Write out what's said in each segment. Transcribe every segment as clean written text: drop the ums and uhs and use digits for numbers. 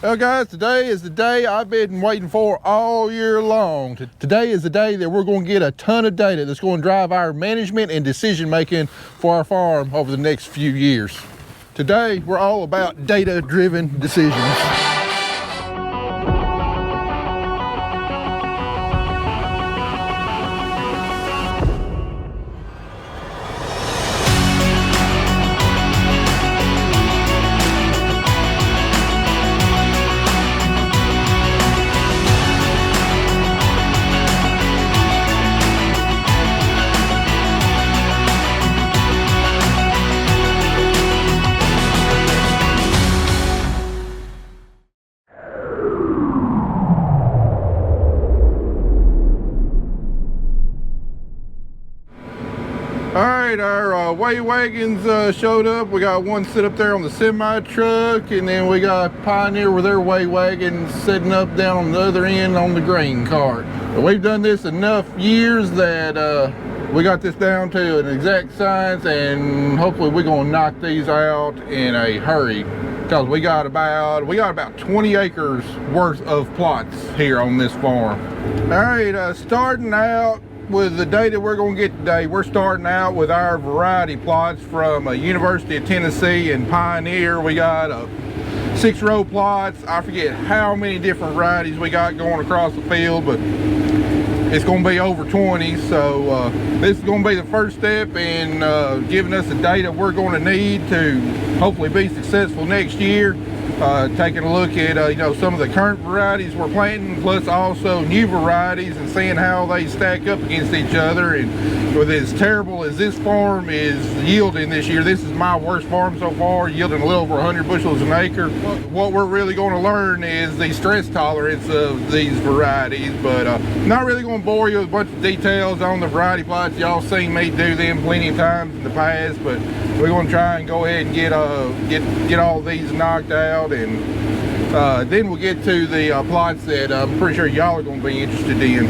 Well guys, today is the day I've been waiting for all year long. Today is the day that we're going to get a ton of data that's going to drive our management and decision making for our farm over the next few years. Today, we're all about data-driven decisions. Alright, our weigh wagons showed up. We got one sit up there on the semi truck, and then we got Pioneer with their weigh wagon sitting up down on the other end on the grain cart. But we've done this enough years that we got this down to an exact science, and hopefully we're going to knock these out in a hurry, because we got about 20 acres worth of plots here on this farm. Alright, starting out with the data we're going to get today, we're starting out with our variety plots from University of Tennessee and Pioneer. We got 6-row plots. I forget how many different varieties we got going across the field, but it's going to be over 20. So this is going to be the first step in giving us the data we're going to need to hopefully be successful next year. Taking a look at some of the current varieties we're planting, plus also new varieties, and seeing how they stack up against each other. And with as terrible as this farm is yielding this year, this is my worst farm so far, yielding a little over 100 bushels an acre. What we're really going to learn is the stress tolerance of these varieties, but not really going to bore you with a bunch of details on the variety plots. Y'all seen me do them plenty of times in the past, but we're going to try and go ahead and get all these knocked out, and then we'll get to the plots that I'm pretty sure y'all are going to be interested in.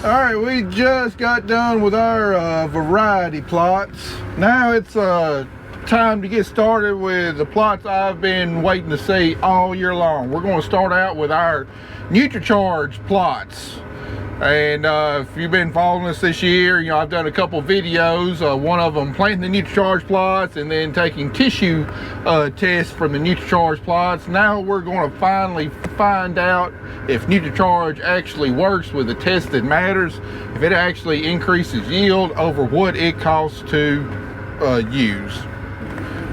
All right, we just got done with our variety plots. Now it's time to get started with the plots I've been waiting to see all year long. We're going to start out with our Nutricharge plots. And if you've been following us this year, I've done a couple videos, one of them planting the Nutricharge plots and then taking tissue tests from the Nutricharge plots. Now we're going to finally find out if Nutricharge actually works with a test that matters, if it actually increases yield over what it costs to use.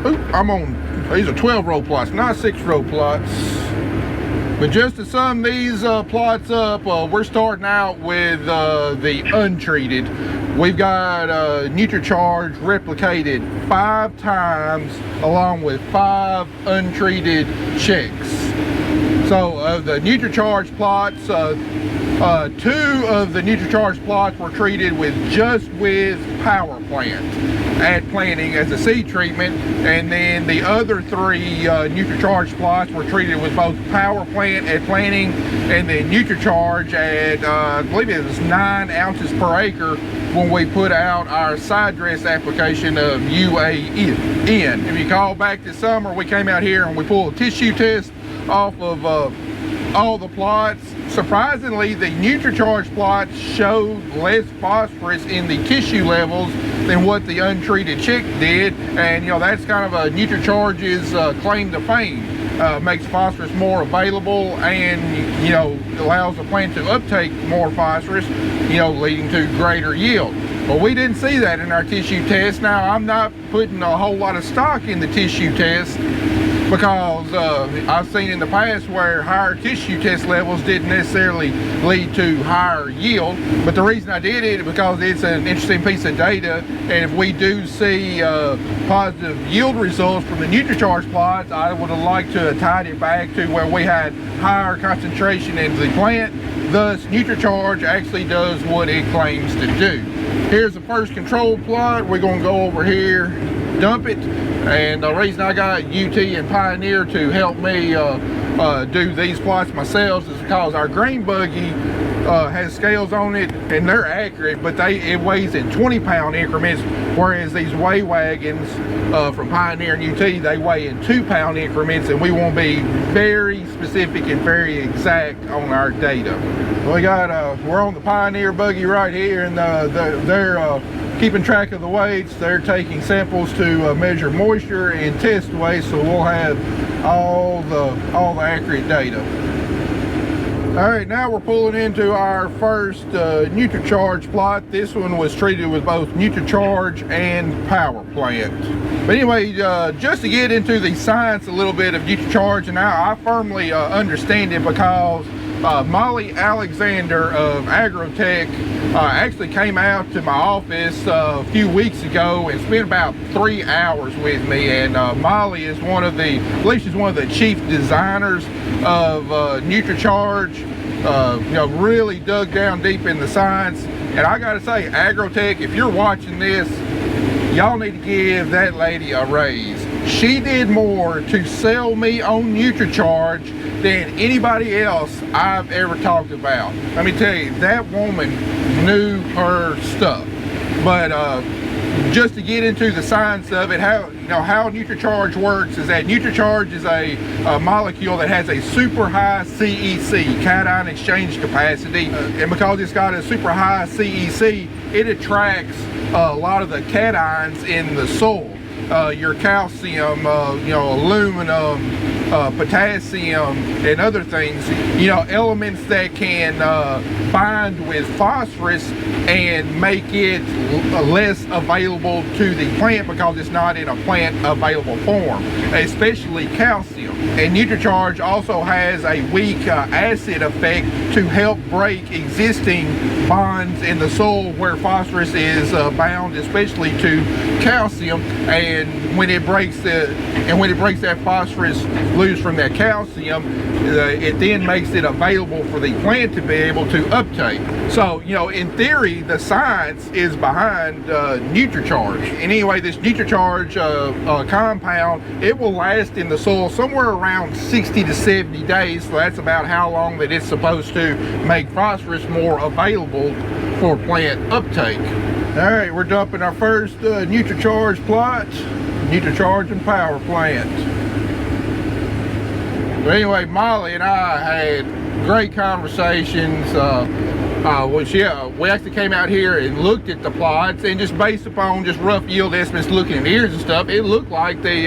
Ooh, these are 12-row plots, not 6-row plots. But just to sum these plots up, we're starting out with the untreated. We've got Nutricharge replicated 5 times along with 5 untreated checks. So of the Nutricharge plots, 2 of the Nutricharge plots were treated with power plant at planting as a seed treatment, and then the other 3 Nutricharge plots were treated with both power plant at planting and then Nutricharge at I believe it was 9 ounces per acre when we put out our side dress application of UAN. If you call back this summer, we came out here and we pulled a tissue test off of all the plots. Surprisingly, the Nutricharge plots showed less phosphorus in the tissue levels than what the untreated chick did, and that's kind of a Nutricharge's claim to fame. Makes phosphorus more available, and allows the plant to uptake more phosphorus, leading to greater yield. But we didn't see that in our tissue test. Now, I'm not putting a whole lot of stock in the tissue test, because I've seen in the past where higher tissue test levels didn't necessarily lead to higher yield. But the reason I did it is because it's an interesting piece of data, and if we do see positive yield results from the Nutricharge plots, I would have liked to have tied it back to where we had higher concentration in the plant. Thus, Nutricharge actually does what it claims to do. Here's the first control plot. We're going to go over here, dump it, and the reason I got UT and Pioneer to help me do these plots myself is because our grain buggy has scales on it, and they're accurate, but it weighs in 20-pound increments, whereas these weigh wagons from Pioneer and UT, they weigh in 2-pound increments, and we want to be very specific and very exact on our data. We're on the Pioneer buggy right here, and they're keeping track of the weights. They're taking samples to measure moisture and test weight, so we'll have all the accurate data. All right, now we're pulling into our first Nutricharge plot. This one was treated with both Nutricharge and power plant. But anyway, just to get into the science a little bit of Nutricharge, and now I firmly understand it because Molly Alexander of Agotech actually came out to my office a few weeks ago and spent about 3 hours with me. And Molly is I believe she's one of the chief designers of Nutricharge. Really dug down deep in the science. And I gotta say, Agotech, if you're watching this, y'all need to give that lady a raise. She did more to sell me on Nutricharge than anybody else I've ever talked about. Let me tell you, that woman knew her stuff. But just to get into the science of it, how Nutricharge works is that Nutricharge is a molecule that has a super high CEC, cation exchange capacity, and because it's got a super high CEC, it attracts a lot of the cations in the soil. Your calcium, aluminum, potassium, and other things, elements that can bind with phosphorus and make it less available to the plant because it's not in a plant available form, especially calcium. And Nutricharge also has a weak acid effect to help break existing bonds in the soil where phosphorus is bound, especially to calcium. And when it breaks that phosphorus loose from that calcium, it then makes it available for the plant to be able to uptake. So, in theory, the science is behind Nutricharge. And anyway, this Nutricharge compound, it will last in the soil somewhere around 60 to 70 days. So that's about how long that it's supposed to make phosphorus more available for plant uptake. All right, we're dumping our first Nutricharge plot, Nutricharge and power plant. But anyway, Molly and I had great conversations. We actually came out here and looked at the plots, and just based upon just rough yield estimates, looking at ears and stuff, it looked like the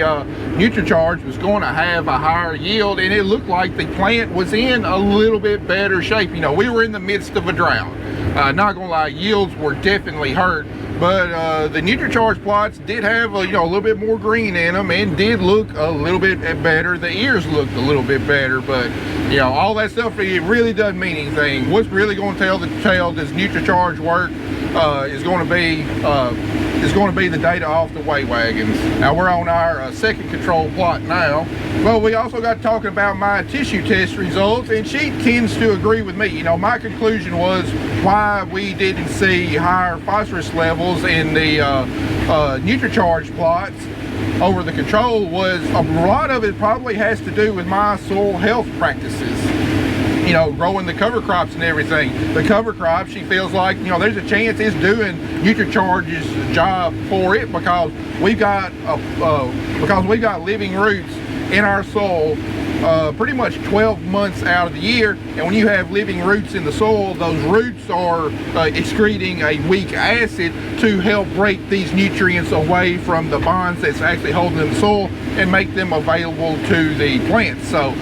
Nutricharge was going to have a higher yield, and it looked like the plant was in a little bit better shape. We were in the midst of a drought. Not gonna lie, yields were definitely hurt, but the Nutricharge plots did have a little bit more green in them and did look a little bit better. The ears looked a little bit better, but all that stuff, it really doesn't mean anything. What's really going to tell the tale does Nutricharge work is going to be the data off the weigh wagons. Now we're on our second control plot now. Well, we also got talking about my tissue test results, and she tends to agree with me. My conclusion was why we didn't see higher phosphorus levels in the Nutricharge plots over the control was a lot of it probably has to do with my soil health practices. Growing the cover crops and everything. The cover crops, she feels like, there's a chance it's doing Nutricharge's job for it because we've got living roots in our soil pretty much 12 months out of the year. And when you have living roots in the soil, those roots are excreting a weak acid to help break these nutrients away from the bonds that's actually holding in the soil and make them available to the plants. So,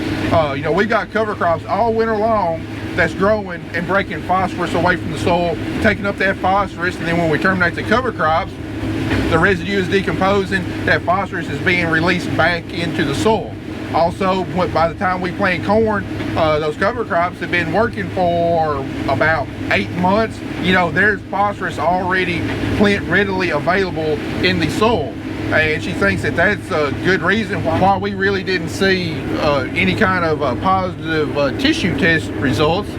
we've got cover crops all winter long that's growing and breaking phosphorus away from the soil, taking up that phosphorus, and then when we terminate the cover crops, the residue is decomposing, that phosphorus is being released back into the soil. Also, by the time we plant corn, those cover crops have been working for about 8 months. There's phosphorus already plant readily available in the soil. And she thinks that that's a good reason why we really didn't see any kind of positive tissue test results,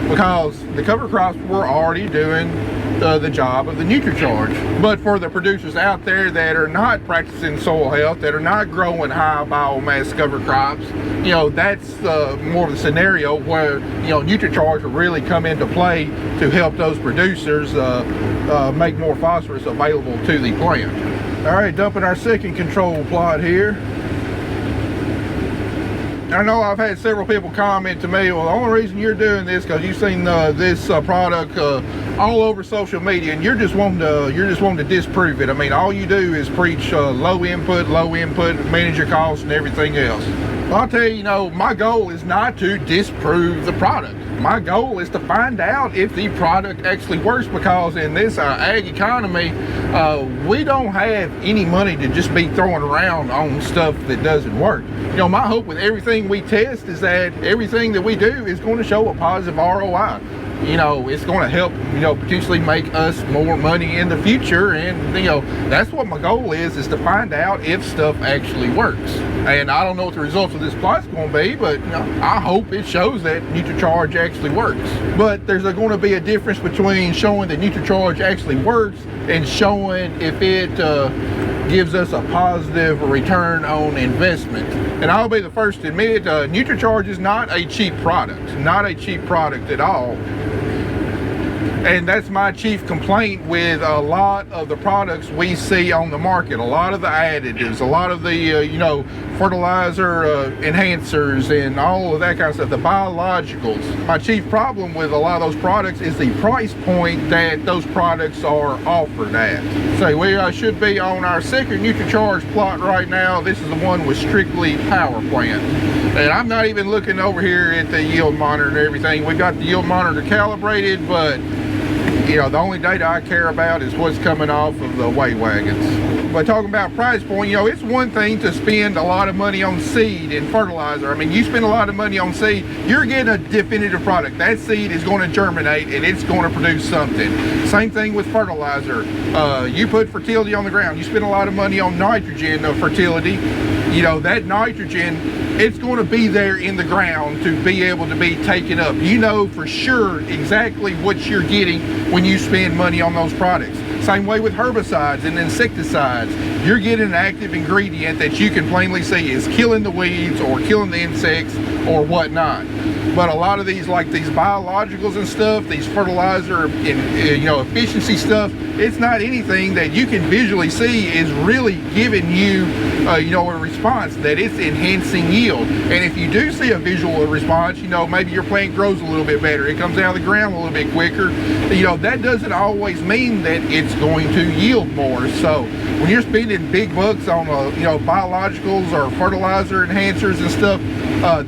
because the cover crops were already doing the job of the Nutricharge. But for the producers out there that are not practicing soil health, that are not growing high biomass cover crops, you know, that's more of the scenario where, you know, Nutricharge will really come into play to help those producers make more phosphorus available to the plant. All right, dumping our second control plot here. I know I've had several people comment to me, well, the only reason you're doing this because you've seen this product all over social media, and you're just wanting to disprove it. I mean, all you do is preach low input, manage your costs, and everything else. Well, I'll tell you, you know, my goal is not to disprove the product. My goal is to find out if the product actually works, because in this ag economy, we don't have any money to just be throwing around on stuff that doesn't work. You know, my hope with everything we test is that everything that we do is going to show a positive ROI. You know, it's going to help, you know, potentially make us more money in the future. And, you know, that's what my goal is to find out if stuff actually works. And I don't know what the results of this plot's going to be, but, you know, I hope it shows that Nutricharge actually works. But there's going to be a difference between showing that Nutricharge actually works and showing if it gives us a positive return on investment. And I'll be the first to admit, Nutricharge is not a cheap product at all. And that's my chief complaint with a lot of the products we see on the market. A lot of the additives, a lot of the, you know, fertilizer enhancers and all of that kind of stuff, the biologicals. My chief problem with a lot of those products is the price point that those products are offered at. So we should be on our second Nutricharge plot right now. This is the one with strictly power plant. And I'm not even looking over here at the yield monitor and everything. We got the yield monitor calibrated, but you know, the only data I care about is what's coming off of the weigh wagons. But talking about price point, you know, it's one thing to spend a lot of money on seed and fertilizer. I mean, you spend a lot of money on seed, you're getting a definitive product. That seed is going to germinate and it's going to produce something. Same thing with fertilizer. You put fertility on the ground, you spend a lot of money on nitrogen fertility. You know, that nitrogen, it's going to be there in the ground to be able to be taken up. You know for sure exactly what you're getting when you spend money on those products. Same way with herbicides and insecticides. You're getting an active ingredient that you can plainly see is killing the weeds or killing the insects or whatnot. But a lot of these, like these biologicals and stuff, these fertilizer and, you know, efficiency stuff, it's not anything that you can visually see is really giving you, you know, a response that it's enhancing yield. And if you do see a visual response, you know, maybe your plant grows a little bit better, it comes out of the ground a little bit quicker, you know, that doesn't always mean that it's going to yield more. So when you're spending big bucks on, you know, biologicals or fertilizer enhancers and stuff,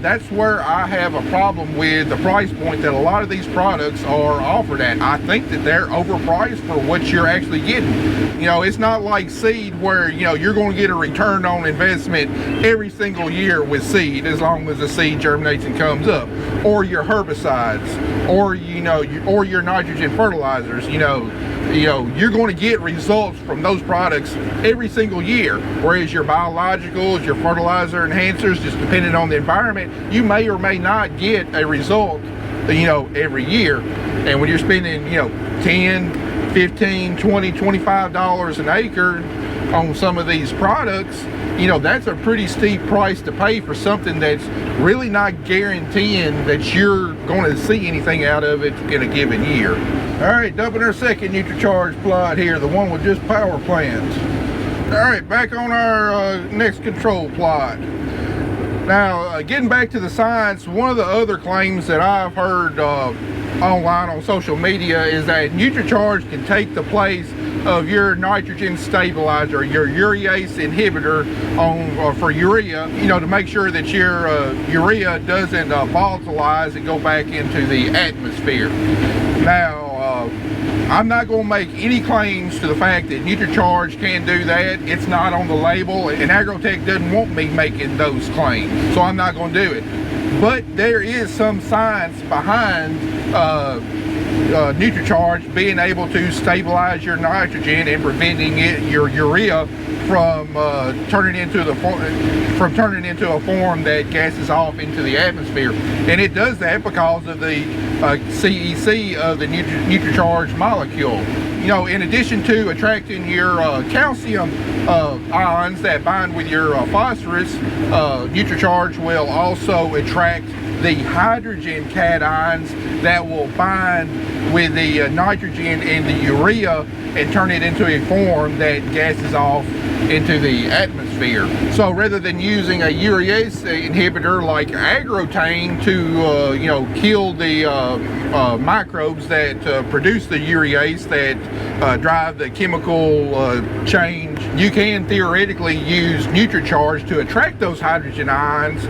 that's where I have a problem with the price point that a lot of these products are offered at. I think that they're overpriced for what you're actually getting. You know, it's not like seed where, you know, you're going to get a return on investment every single year with seed as long as the seed germinates and comes up, or your herbicides, or, you know, or your nitrogen fertilizers. You know, you're going to get results from those products every single year, whereas your biologicals, your fertilizer enhancers, just depending on the environment, you may or may not get a result, you know, every year. And when you're spending, you know, 10, 15, 20, $25 an acre on some of these products, you know, that's a pretty steep price to pay for something that's really not guaranteeing that you're going to see anything out of it in a given year. All right, dumping our second Nutricharge plot here, the one with just power plants. All right, back on our next control plot. Now, getting back to the science, one of the other claims that I've heard online on social media is that Nutricharge can take the place of your nitrogen stabilizer, your urease inhibitor for urea, you know, to make sure that your urea doesn't volatilize and go back into the atmosphere. Now, I'm not going to make any claims to the fact that Nutricharge can do that. It's not on the label, and Agotech doesn't want me making those claims, so I'm not going to do it. But there is some science behind Nutricharge being able to stabilize your nitrogen and preventing your urea from turning into a form that gases off into the atmosphere. And it does that because of the CEC of the Nutricharge molecule. You know, in addition to attracting your calcium ions that bind with your phosphorus, Nutricharge will also attract the hydrogen cations that will bind with the nitrogen and the urea and turn it into a form that gases off into the atmosphere. So rather than using a urease inhibitor like Agotech to you know, kill the microbes that produce the urease that drive the chemical change, you can theoretically use Nutricharge to attract those hydrogen ions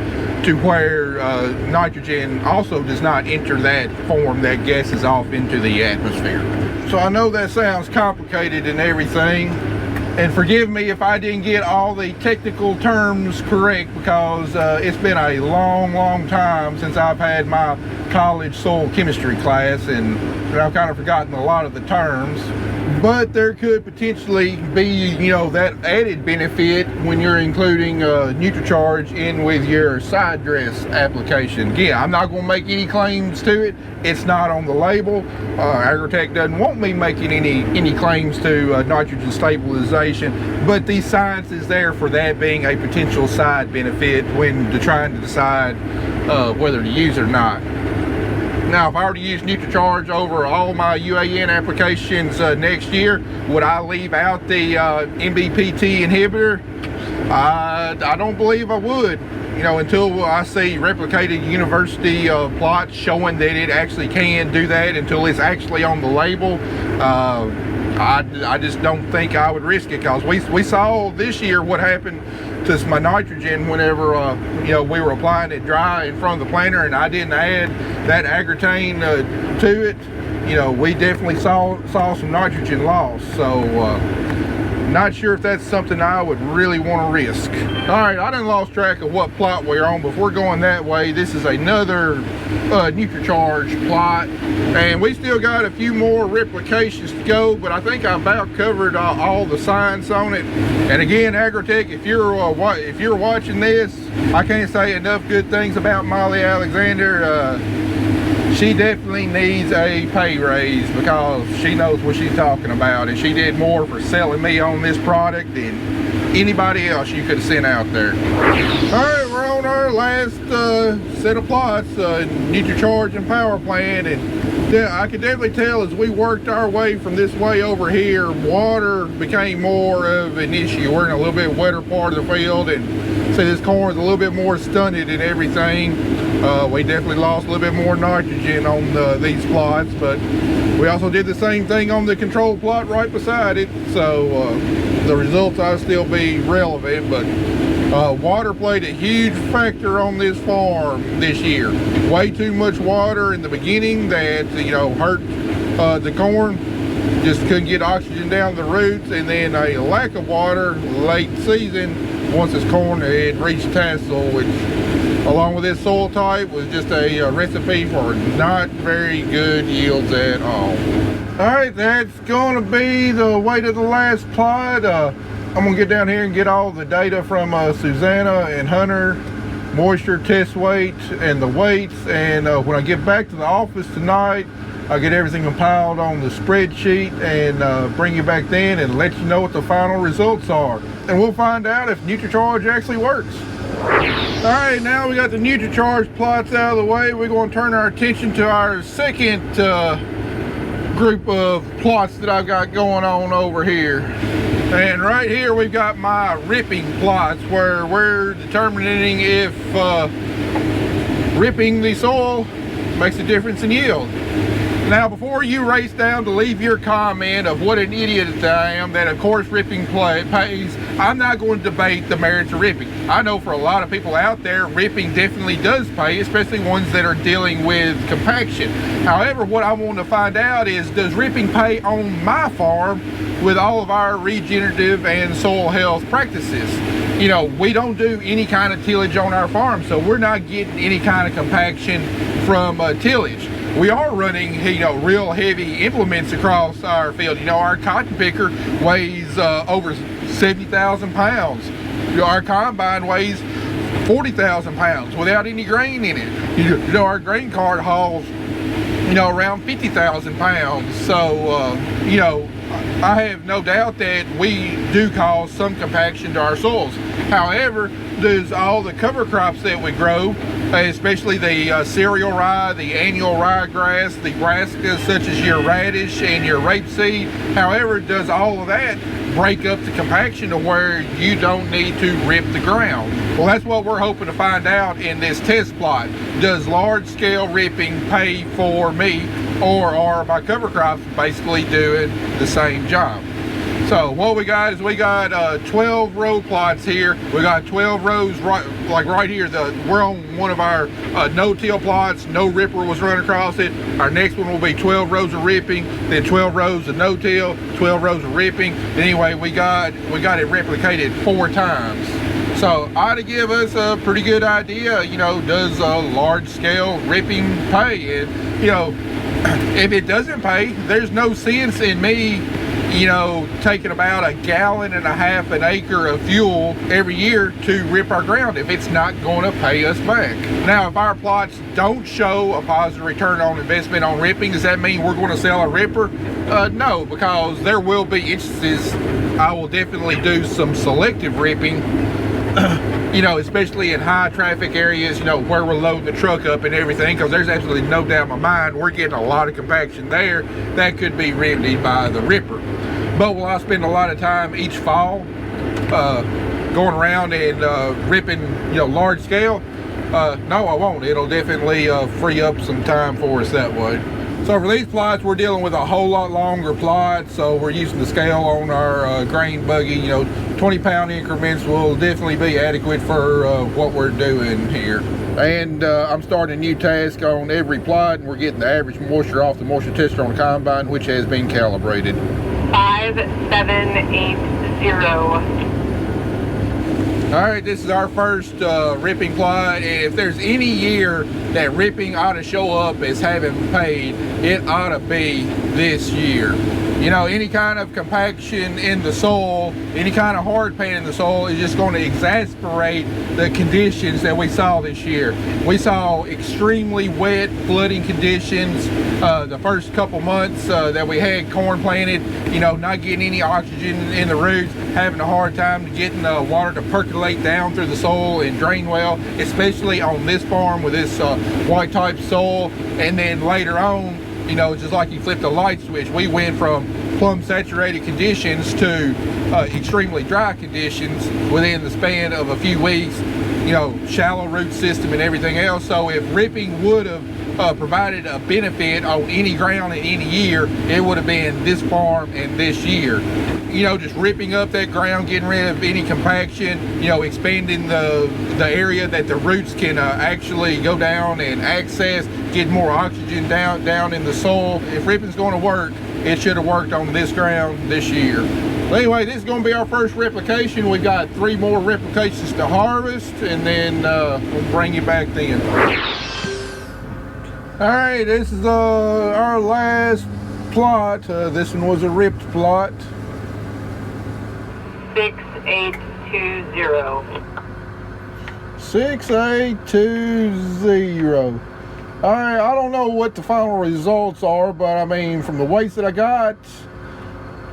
to where nitrogen also does not enter that form that gases off into the atmosphere. So I know that sounds complicated and everything, and forgive me if I didn't get all the technical terms correct, because it's been a long time since I've had my college soil chemistry class, and I've kind of forgotten a lot of the terms. But there could potentially be, you know, that added benefit when you're including Nutricharge in with your side dress application. Again, I'm not going to make any claims to it. It's not on the label. Agotech doesn't want me making any claims to nitrogen stabilization, but the science is there for that being a potential side benefit when trying to decide whether to use it or not. Now, if I were to use Nutricharge over all my UAN applications next year, would I leave out the MBPT inhibitor? I don't believe I would. You know, until I see replicated university plots showing that it actually can do that, until it's actually on the label, I just don't think I would risk it, because we saw this year what happened to my nitrogen whenever you know, we were applying it dry in front of the planter and I didn't add that Agotech to it. You know, we definitely saw some nitrogen loss. So not sure if that's something I would really want to risk. All right, I done lost track of what plot we're on, but if we're going that way, this is another Nutricharge plot, and we still got a few more replications to go, but I think I about covered all the science on it. And again, Agotech, if you're watching this, I can't say enough good things about Molly Alexander. She definitely needs a pay raise, because she knows what she's talking about, and she did more for selling me on this product than anybody else you could have sent out there. All right, we're on our last set of plots, Nutricharge and power plant, and yeah, I could definitely tell as we worked our way from this way over here, water became more of an issue. We're in a little bit wetter part of the field, and see, this corn's a little bit more stunted and everything. We definitely lost a little bit more nitrogen on these plots, but we also did the same thing on the control plot right beside it, so the results will still be relevant. But water played a huge factor on this farm this year. Way too much water in the beginning that, you know, hurt the corn. Just couldn't get oxygen down the roots, and then a lack of water late season once this corn had reached tassel, which along with this soil type was just a recipe for not very good yields at all. All right, that's going to be the way to the last plot. I'm going to get down here and get all the data from Susanna and Hunter, moisture test weight and the weights, and when I get back to the office tonight, I'll get everything compiled on the spreadsheet and bring you back then and let you know what the final results are. And we'll find out if Nutricharge actually works. All right, now we got the Nutricharge plots out of the way. We're going to turn our attention to our second group of plots that I've got going on over here. And right here we've got my ripping plots, where we're determining if ripping the soil makes a difference in yield. Now, before you race down to leave your comment of what an idiot I am, that of course ripping pays, I'm not going to debate the merits of ripping. I know for a lot of people out there, ripping definitely does pay, especially ones that are dealing with compaction. However, what I want to find out is, does ripping pay on my farm with all of our regenerative and soil health practices? You know, we don't do any kind of tillage on our farm, so we're not getting any kind of compaction from tillage. we are running, you know, real heavy implements across our field. You know, our cotton picker weighs over 70,000 pounds. You know, our combine weighs 40,000 pounds without any grain in it. You know, our grain cart hauls, you know, around 50,000 pounds. So, you know, I have no doubt that we do cause some compaction to our soils. However, does all the cover crops that we grow, especially the cereal rye, the annual ryegrass, the brassicas such as your radish and your rapeseed, however, does all of that break up the compaction to where you don't need to rip the ground? Well, that's what we're hoping to find out in this test plot. Does large scale ripping pay for me, or are my cover crops basically doing the same job? So what we got is we got 12 row plots here. We got 12 rows right here. We're on one of our no-till plots. No ripper was run across it. Our next one will be 12 rows of ripping, then 12 rows of no-till, 12 rows of ripping. Anyway, we got it replicated 4 times. So ought to give us a pretty good idea, you know, does large-scale ripping pay? And, you know, if it doesn't pay, there's no sense in me, you know, taking about 1.5 gallons an acre of fuel every year to rip our ground if it's not going to pay us back. Now, if our plots don't show a positive return on investment on ripping, does that mean we're going to sell a ripper? No, because there will be instances I will definitely do some selective ripping, you know, especially in high traffic areas, you know, where we're loading the truck up and everything, because there's absolutely no doubt in my mind we're getting a lot of compaction there that could be remedied by the ripper. But will I spend a lot of time each fall going around and ripping, you know, large scale? No, I won't. It'll definitely free up some time for us that way. So for these plots, we're dealing with a whole lot longer plots, so we're using the scale on our grain buggy. You know, 20-pound increments will definitely be adequate for what we're doing here. And I'm starting a new task on every plot, and we're getting the average moisture off the moisture tester on the combine, which has been calibrated. 5780. All right, this is our first ripping plot, and if there's any year that ripping ought to show up as having paid, it ought to be this year. You know, any kind of compaction in the soil, any kind of hard pan in the soil is just going to exasperate the conditions that we saw this year. We saw extremely wet flooding conditions the first couple months that we had corn planted, you know, not getting any oxygen in the roots, having a hard time getting the water to percolate down through the soil and drain well, especially on this farm with this white type soil. And then later on, you know, just like you flipped a light switch, we went from plumb saturated conditions to extremely dry conditions within the span of a few weeks, you know, shallow root system and everything else. So if ripping would have provided a benefit on any ground in any year, it would have been this farm and this year. You know, just ripping up that ground, getting rid of any compaction, you know, expanding the area that the roots can actually go down and access, get more oxygen down in the soil. If ripping's going to work, it should have worked on this ground this year. But anyway, this is going to be our first replication. We've got 3 more replications to harvest, and then we'll bring you back then. All right, this is our last plot. This one was a ripped plot. 6820. 6820. All right, I don't know what the final results are, but I mean, from the weights that I got,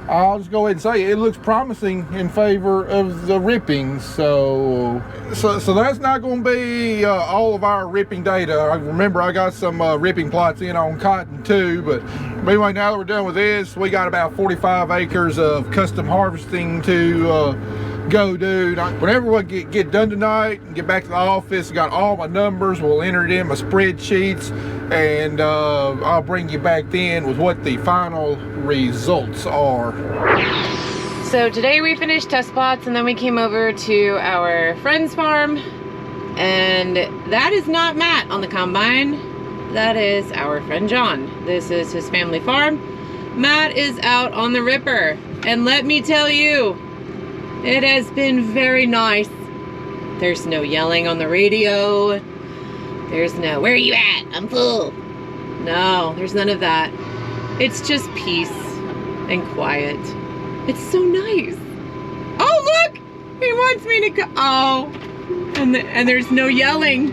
I'll just go ahead and say it looks promising in favor of the ripping. So that's not going to be all of our ripping data. I remember I got some ripping plots in on cotton too, but anyway, now that we're done with this, we got about 45 acres of custom harvesting to go do. Whenever we get done tonight and get back to the office, got all my numbers, we'll enter it in my spreadsheets, and I'll bring you back then with what the final results are. So today we finished test plots, and then we came over to our friend's farm, and that is not Matt on the combine. That is our friend John. This is his family farm. Matt is out on the ripper, and let me tell you, it has been very nice. There's no yelling on the radio. There's no, where are you at? I'm full. No, there's none of that. It's just peace and quiet. It's so nice. Oh, look! He wants me to go. Oh, and there's no yelling.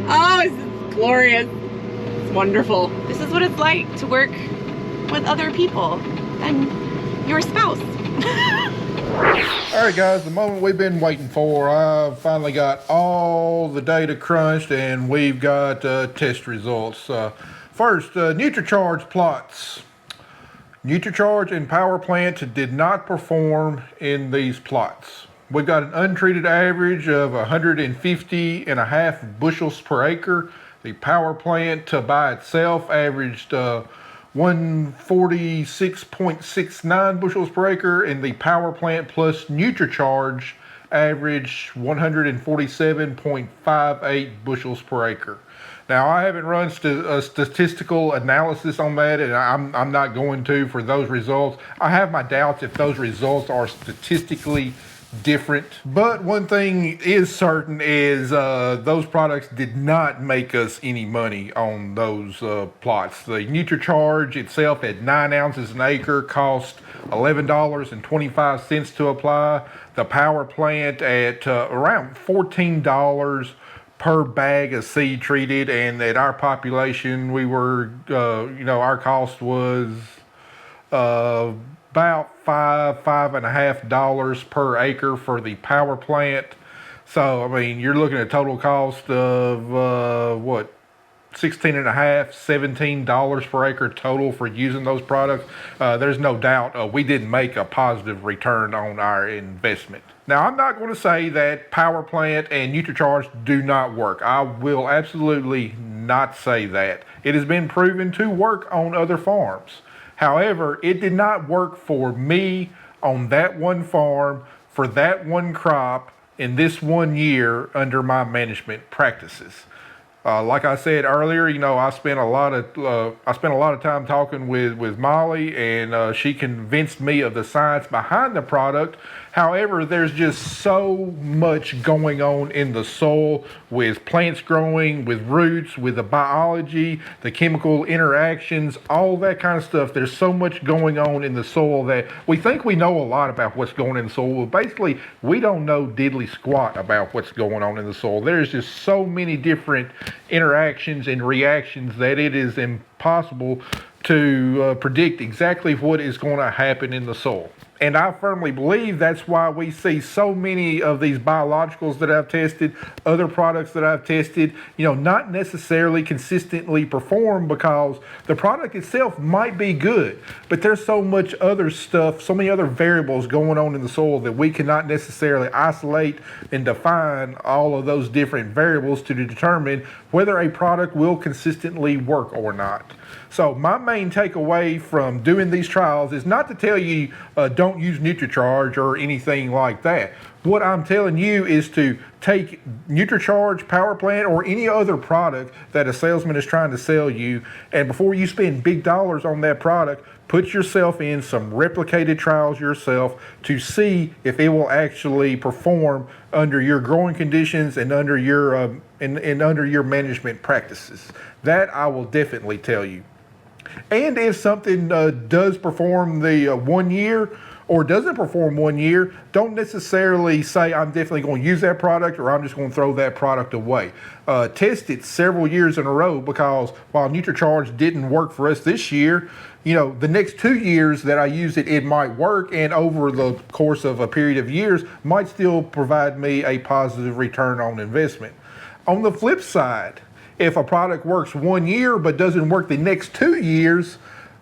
Oh, it's glorious. It's wonderful. This is what it's like to work with other people than your spouse. All right, guys, the moment we've been waiting for. I finally got all the data crunched, and we've got test results. First, Nutricharge plots. Nutricharge and power plant did not perform in these plots. We've got an untreated average of 150.5 bushels per acre. The power plant by itself averaged 146.69 bushels per acre, and the power plant plus Nutricharge averaged 147.58 bushels per acre. Now, I haven't run a statistical analysis on that, and I'm not going to for those results. I have my doubts if those results are statistically different. But one thing is certain is those products did not make us any money on those plots. The Nutricharge itself at 9 ounces an acre cost $11.25 to apply. The power plant at around $14 per bag of seed treated, and at our population we were our cost was about $5.50 per acre for the power plant. So I mean, you're looking at a total cost of what, $16.50, $17 per acre total for using those products. There's no doubt we didn't make a positive return on our investment. Now, I'm not going to say that power plant and Nutricharge do not work. I will absolutely not say that. It has been proven to work on other farms. However, it did not work for me on that one farm for that one crop in this 1 year under my management practices. Like I said earlier, I spent a lot of time talking with Molly, and she convinced me of the science behind the product. However, there's just so much going on in the soil with plants growing, with roots, with the biology, the chemical interactions, all that kind of stuff. There's so much going on in the soil that we think we know a lot about what's going on in the soil. Well, basically, we don't know diddly squat about what's going on in the soil. There's just so many different interactions and reactions that it is impossible to predict exactly what is going to happen in the soil. And I firmly believe that's why we see so many of these biologicals that I've tested, other products that I've tested, not necessarily consistently perform, because the product itself might be good, but there's so much other stuff, so many other variables going on in the soil that we cannot necessarily isolate and define all of those different variables to determine whether a product will consistently work or not. So my main takeaway from doing these trials is not to tell you don't use Nutricharge or anything like that. What I'm telling you is to take Nutricharge, power plant, or any other product that a salesman is trying to sell you, and before you spend big dollars on that product, put yourself in some replicated trials yourself to see if it will actually perform under your growing conditions and under your under your management practices. That I will definitely tell you. And if something does perform the 1 year or doesn't perform 1 year, don't necessarily say I'm definitely going to use that product or I'm just going to throw that product away. Test it several years in a row, because while Nutricharge didn't work for us this year, the next 2 years that I use it, it might work, and over the course of a period of years might still provide me a positive return on investment. On the flip side, if a product works 1 year but doesn't work the next 2 years,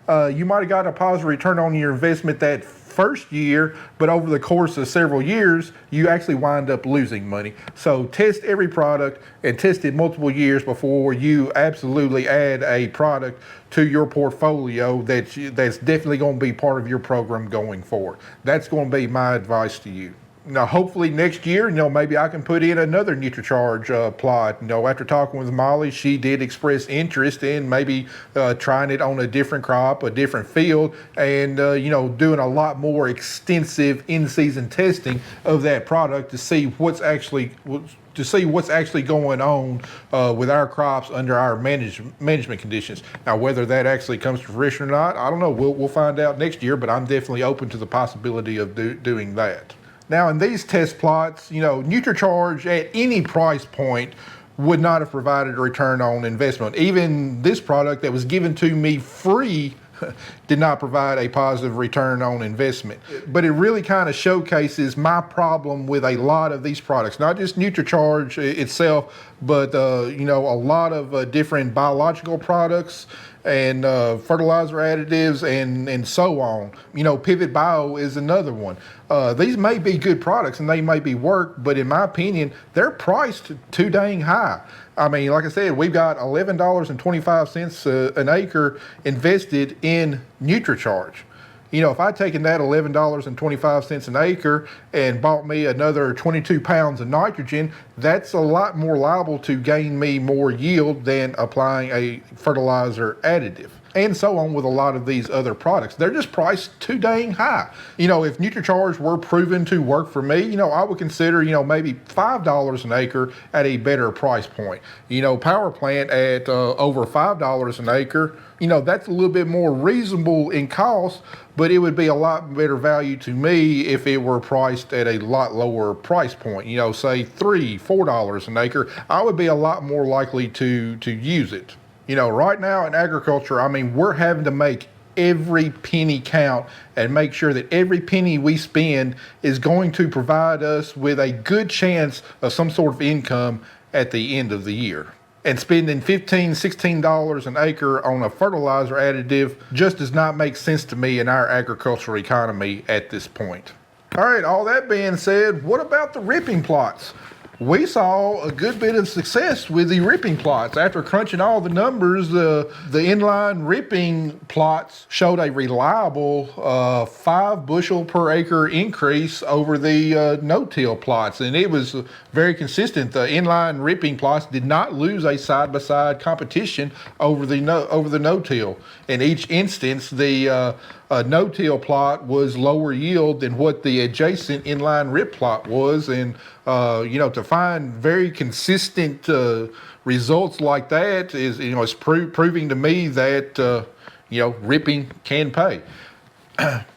you might have got a positive return on your investment that first year, but over the course of several years, you actually wind up losing money. So test every product and test it multiple years before you absolutely add a product to your portfolio that's definitely going to be part of your program going forward. That's going to be my advice to you. Now, hopefully next year, maybe I can put in another Nutricharge plot. After talking with Molly, she did express interest in maybe trying it on a different crop, a different field, and, doing a lot more extensive in-season testing of that product to see what's actually to see what's actually going on with our crops under our management conditions. Now, whether that actually comes to fruition or not, I don't know. We'll find out next year, but I'm definitely open to the possibility of doing that. Now, in these test plots, you know, Nutricharge at any price point would not have provided a return on investment. Even this product that was given to me free did not provide a positive return on investment. But it really kind of showcases my problem with a lot of these products, not just Nutricharge itself, but you know, a lot of different biological products and fertilizer additives and so on. You know, Pivot Bio is another one. These may be good products and they may be work, but in my opinion, they're priced too dang high. I mean, like I said, we've got $11.25 an acre invested in Nutricharge. You know, if I'd taken that $11.25 an acre and bought me another 22 pounds of nitrogen, that's a lot more liable to gain me more yield than applying a fertilizer additive. And so on with a lot of these other products. They're just priced too dang high. You know, if Nutricharge were proven to work for me, you know, I would consider, you know, maybe $5 an acre at a better price point. You know, Power Plant at over $5 an acre, you know, that's a little bit more reasonable in cost, but it would be a lot better value to me if it were priced at a lot lower price point. You know, say $3, $4 an acre, I would be a lot more likely to use it. You know, right now in agriculture, I mean, we're having to make every penny count and make sure that every penny we spend is going to provide us with a good chance of some sort of income at the end of the year. And spending $15, $16 an acre on a fertilizer additive just does not make sense to me in our agricultural economy at this point. All right, all that being said, what about the ripping plots? We saw a good bit of success with the ripping plots. After crunching all the numbers, the inline ripping plots showed a reliable 5 bushel per acre increase over the no-till plots, and it was very consistent. The inline ripping plots did not lose a side-by-side competition over the no-till. In each instance, the no-till plot was lower yield than what the adjacent inline rip plot was, and you know, to find very consistent results like that is, you know, it's proving to me that you know, ripping can pay.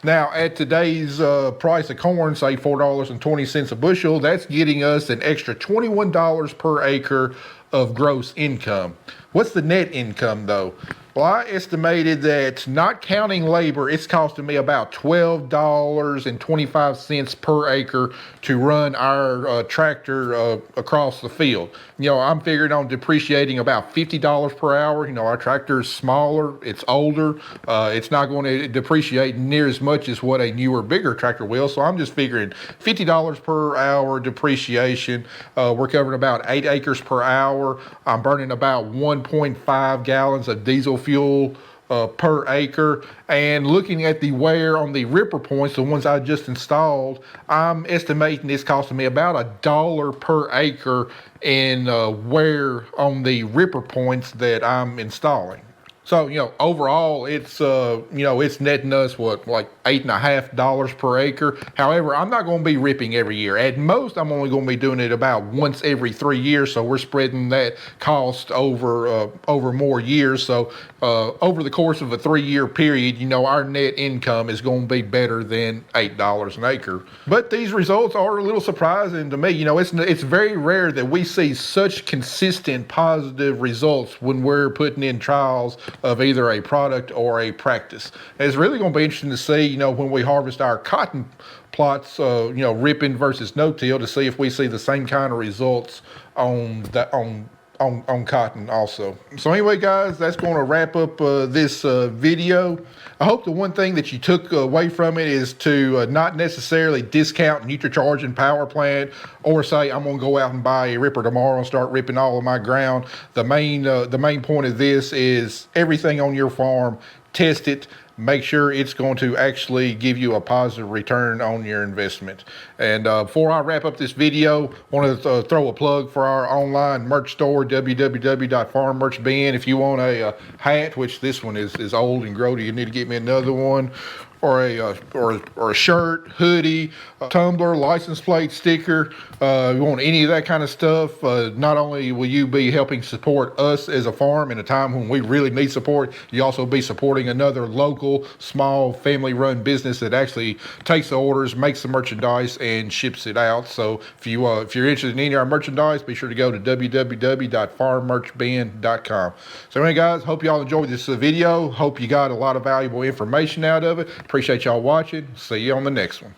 Now, at today's price of corn, say $4.20 a bushel, that's getting us an extra $21 per acre of gross income. What's the net income though? Well, I estimated that, not counting labor, it's costing me about $12.25 per acre to run our tractor across the field. You know, I'm figuring on depreciating about $50 per hour. You know, our tractor is smaller, it's older, it's not going to depreciate near as much as what a newer, bigger tractor will. So I'm just figuring $50 per hour depreciation. We're covering about 8 acres per hour. I'm burning about 1.5 gallons of diesel fuel per acre, and looking at the wear on the ripper points, the ones I just installed, I'm estimating it's costing me about $1 per acre in wear on the ripper points that I'm installing. So, you know, overall, it's, you know, it's netting us, what, like $8.50 per acre. However, I'm not going to be ripping every year. At most, I'm only going to be doing it about once every 3 years. So we're spreading that cost over more years. So over the course of a 3-year period, you know, our net income is going to be better than $8 an acre. But these results are a little surprising to me. You know, it's very rare that we see such consistent positive results when we're putting in trials of either a product or a practice. It's really going to be interesting to see, you know, when we harvest our cotton plots, you know, ripping versus no-till, to see if we see the same kind of results on cotton also. So anyway, guys, that's going to wrap up this video. I hope the one thing that you took away from it is to not necessarily discount Nutricharge and Power Plant, or say I'm going to go out and buy a ripper tomorrow and start ripping all of my ground. The main point of this is everything on your farm, test it, make sure it's going to actually give you a positive return on your investment. And before I wrap up this video, I want to throw a plug for our online merch store, www.farmmerchbn. If you want a hat, which this one is old and grody, you need to get me another one, or a shirt, hoodie, tumbler, license plate, sticker, you want any of that kind of stuff, not only will you be helping support us as a farm in a time when we really need support, you also be supporting another local, small, family-run business that actually takes the orders, makes the merchandise, and ships it out. So if you're interested in any of our merchandise, be sure to go to www.farmmerchband.com. So anyway, guys, hope y'all enjoyed this video. Hope you got a lot of valuable information out of it. Appreciate y'all watching. See you on the next one.